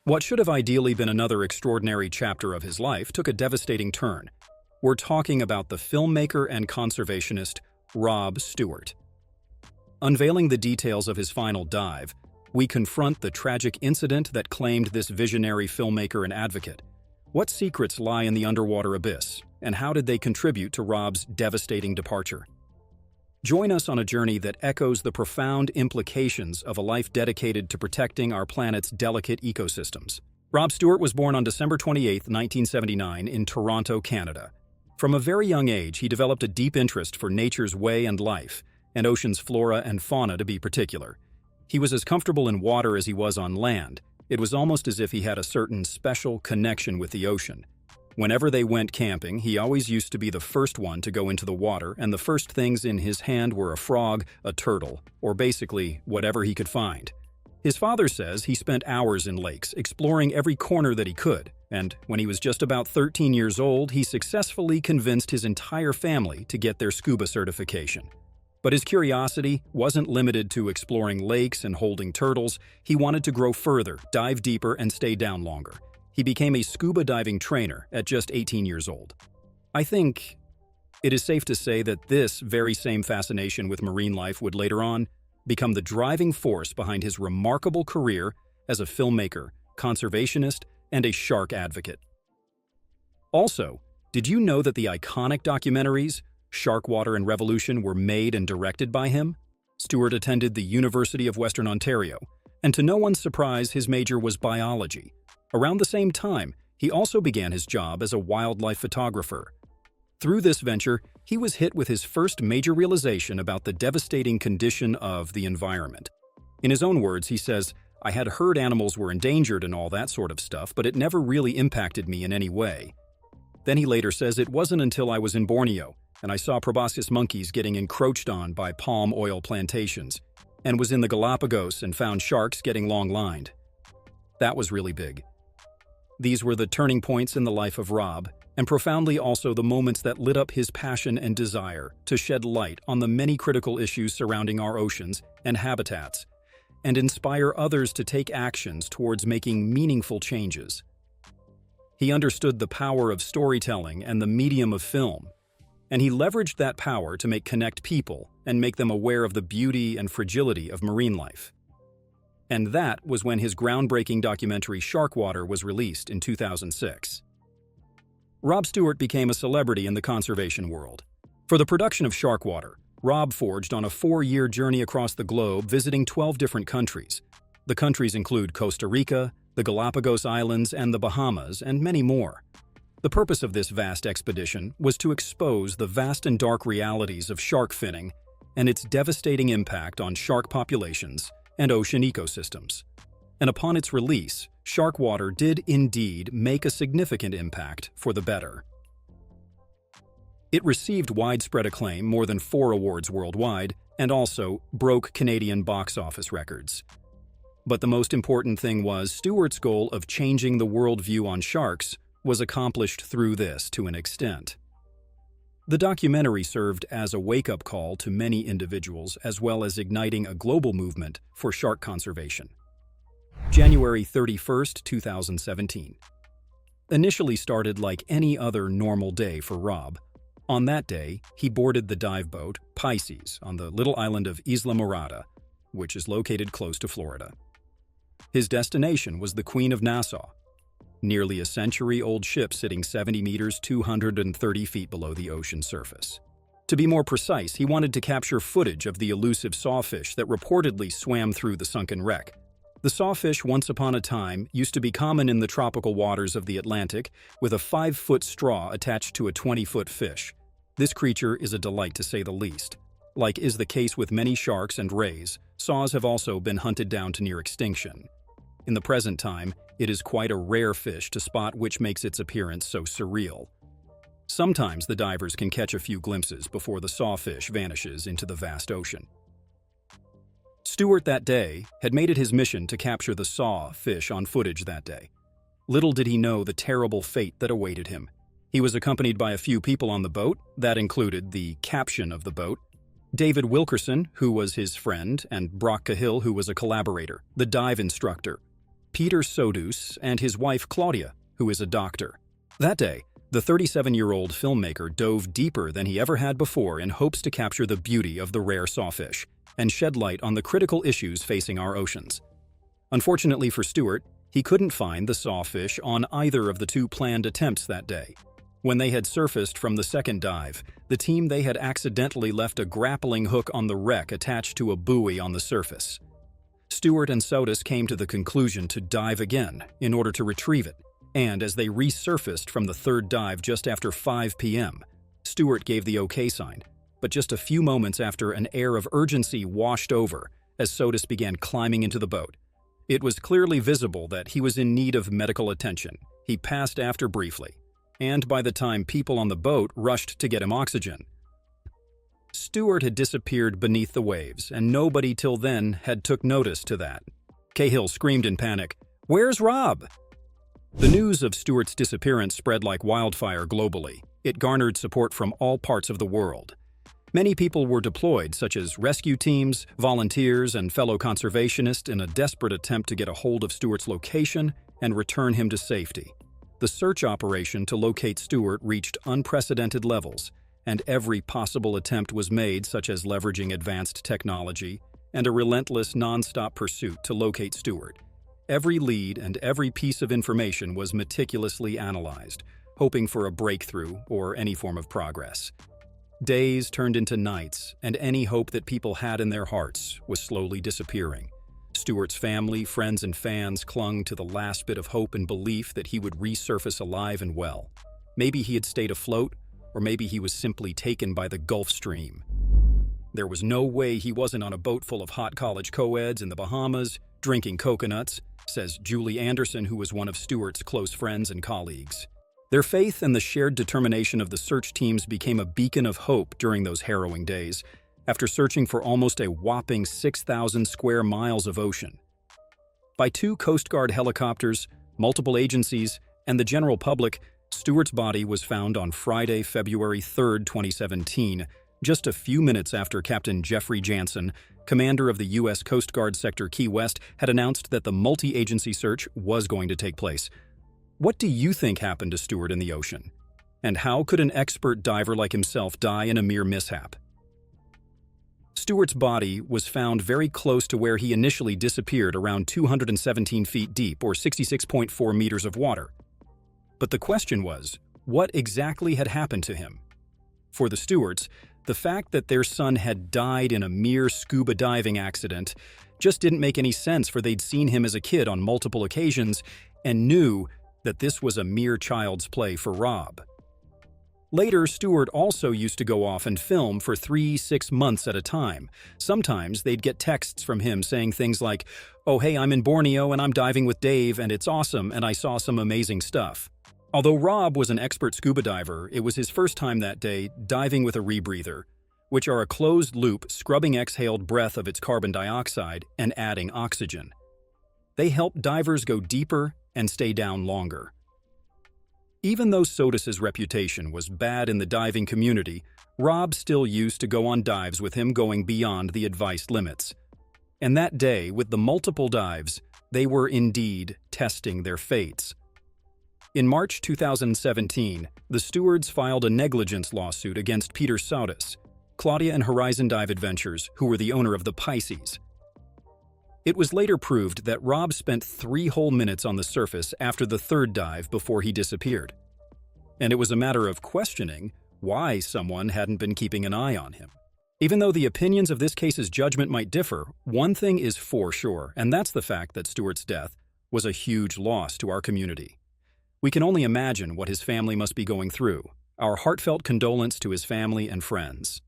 What should have ideally been another extraordinary chapter of his life took a devastating turn. We're talking about the filmmaker and conservationist Rob Stewart. Unveiling the details of his final dive, we confront the tragic incident that claimed this visionary filmmaker and advocate. What secrets lie in the underwater abyss, and how did they contribute to Rob's devastating departure? Join us on a journey that echoes the profound implications of a life dedicated to protecting our planet's delicate ecosystems. Rob Stewart was born on December 28, 1979, in Toronto, Canada. From a very young age, he developed a deep interest for nature's way and life, and ocean's flora and fauna to be particular. He was as comfortable in water as he was on land. It was almost as if he had a certain special connection with the ocean. Whenever they went camping, he always used to be the first one to go into the water, and the first things in his hand were a frog, a turtle, or basically whatever he could find. His father says he spent hours in lakes, exploring every corner that he could, and when he was just about 13 years old, he successfully convinced his entire family to get their scuba certification. But his curiosity wasn't limited to exploring lakes and holding turtles. He wanted to grow further, dive deeper, and stay down longer. He became a scuba diving trainer at just 18 years old. I think it is safe to say that this very same fascination with marine life would later on become the driving force behind his remarkable career as a filmmaker, conservationist, and a shark advocate. Also, did you know that the iconic documentaries Sharkwater and Revolution were made and directed by him? Stewart attended the University of Western Ontario, and to no one's surprise, his major was biology. Around the same time, he also began his job as a wildlife photographer. Through this venture, he was hit with his first major realization about the devastating condition of the environment. In his own words, he says, "I had heard animals were endangered and all that sort of stuff, but it never really impacted me in any way." Then he later says, "It wasn't until I was in Borneo, and I saw proboscis monkeys getting encroached on by palm oil plantations, and was in the Galapagos and found sharks getting long-lined. That was really big." These were the turning points in the life of Rob, and profoundly also the moments that lit up his passion and desire to shed light on the many critical issues surrounding our oceans and habitats, and inspire others to take actions towards making meaningful changes. He understood the power of storytelling and the medium of film, and he leveraged that power to connect people and make them aware of the beauty and fragility of marine life. And that was when his groundbreaking documentary Sharkwater was released in 2006. Rob Stewart became a celebrity in the conservation world. For the production of Sharkwater, Rob forged on a 4-year journey across the globe, visiting 12 different countries. The countries include Costa Rica, the Galapagos Islands, and the Bahamas, and many more. The purpose of this vast expedition was to expose the vast and dark realities of shark finning and its devastating impact on shark populations and ocean ecosystems. And upon its release, Sharkwater did indeed make a significant impact for the better. It received widespread acclaim, more than 4 awards worldwide, and also broke Canadian box office records. But the most important thing was Stewart's goal of changing the worldview on sharks was accomplished through this to an extent. The documentary served as a wake-up call to many individuals, as well as igniting a global movement for shark conservation. January 31st, 2017. Initially started like any other normal day for Rob. On that day, he boarded the dive boat Pisces on the little island of Isla Morada, which is located close to Florida. His destination was the Queen of Nassau, nearly a century-old ship sitting 70 meters, 230 feet below the ocean surface. To be more precise, he wanted to capture footage of the elusive sawfish that reportedly swam through the sunken wreck. The sawfish, once upon a time, used to be common in the tropical waters of the Atlantic, with a 5-foot straw attached to a 20-foot fish. This creature is a delight to say the least. Like is the case with many sharks and rays, saws have also been hunted down to near extinction. In the present time, it is quite a rare fish to spot, which makes its appearance so surreal. Sometimes the divers can catch a few glimpses before the sawfish vanishes into the vast ocean. Stewart that day had made it his mission to capture the sawfish on footage that day. Little did he know the terrible fate that awaited him. He was accompanied by a few people on the boat. That included the captain of the boat, David Wilkerson, who was his friend, and Brock Cahill, who was a collaborator, the dive instructor. Peter Sodus and his wife Claudia, who is a doctor. That day, the 37-year-old filmmaker dove deeper than he ever had before in hopes to capture the beauty of the rare sawfish and shed light on the critical issues facing our oceans. Unfortunately for Stewart, he couldn't find the sawfish on either of the two planned attempts that day. When they had surfaced from the second dive, the team they had accidentally left a grappling hook on the wreck attached to a buoy on the surface. Stewart and Sodus came to the conclusion to dive again in order to retrieve it, and as they resurfaced from the third dive just after 5 p.m., Stewart gave the OK sign, but just a few moments after, an air of urgency washed over as Sodus began climbing into the boat. It was clearly visible that he was in need of medical attention. He passed after briefly, and by the time people on the boat rushed to get him oxygen, Stewart had disappeared beneath the waves, and nobody till then had took notice to that. Cahill screamed in panic, "Where's Rob?" The news of Stewart's disappearance spread like wildfire globally. It garnered support from all parts of the world. Many people were deployed, such as rescue teams, volunteers, and fellow conservationists, in a desperate attempt to get a hold of Stewart's location and return him to safety. The search operation to locate Stewart reached unprecedented levels, and every possible attempt was made, such as leveraging advanced technology and a relentless, non-stop pursuit to locate Stewart. Every lead and every piece of information was meticulously analyzed, hoping for a breakthrough or any form of progress. Days turned into nights, and any hope that people had in their hearts was slowly disappearing. Stewart's family, friends, and fans clung to the last bit of hope and belief that he would resurface alive and well. Maybe he had stayed afloat, or maybe he was simply taken by the Gulf Stream. There was no way he wasn't on a boat full of hot college co-eds in the Bahamas, drinking coconuts, says Julie Anderson, who was one of Stewart's close friends and colleagues. Their faith and the shared determination of the search teams became a beacon of hope during those harrowing days, after searching for almost a whopping 6,000 square miles of ocean. By 2 Coast Guard helicopters, multiple agencies, and the general public, Stewart's body was found on Friday, February 3, 2017, just a few minutes after Captain Jeffrey Jansen, commander of the U.S. Coast Guard Sector Key West, had announced that the multi-agency search was going to take place. What do you think happened to Stewart in the ocean? And how could an expert diver like himself die in a mere mishap? Stewart's body was found very close to where he initially disappeared, around 217 feet deep, or 66.4 meters of water. But the question was, what exactly had happened to him? For the Stewarts, the fact that their son had died in a mere scuba diving accident just didn't make any sense, for they'd seen him as a kid on multiple occasions and knew that this was a mere child's play for Rob. Later, Stewart also used to go off and film for 3-6 months at a time. Sometimes they'd get texts from him saying things like, "Oh hey, I'm in Borneo and I'm diving with Dave and it's awesome and I saw some amazing stuff." Although Rob was an expert scuba diver, it was his first time that day diving with a rebreather, which are a closed-loop, scrubbing exhaled breath of its carbon dioxide and adding oxygen. They help divers go deeper and stay down longer. Even though Sodus's reputation was bad in the diving community, Rob still used to go on dives with him, going beyond the advised limits. And that day, with the multiple dives, they were indeed testing their fates. In March 2017, the Stewards filed a negligence lawsuit against Peter Sodus, Claudia and Horizon Dive Adventures, who were the owner of the Pisces. It was later proved that Rob spent 3 whole minutes on the surface after the third dive before he disappeared. And it was a matter of questioning why someone hadn't been keeping an eye on him. Even though the opinions of this case's judgment might differ, one thing is for sure, and that's the fact that Stewart's death was a huge loss to our community. We can only imagine what his family must be going through. Our heartfelt condolence to his family and friends.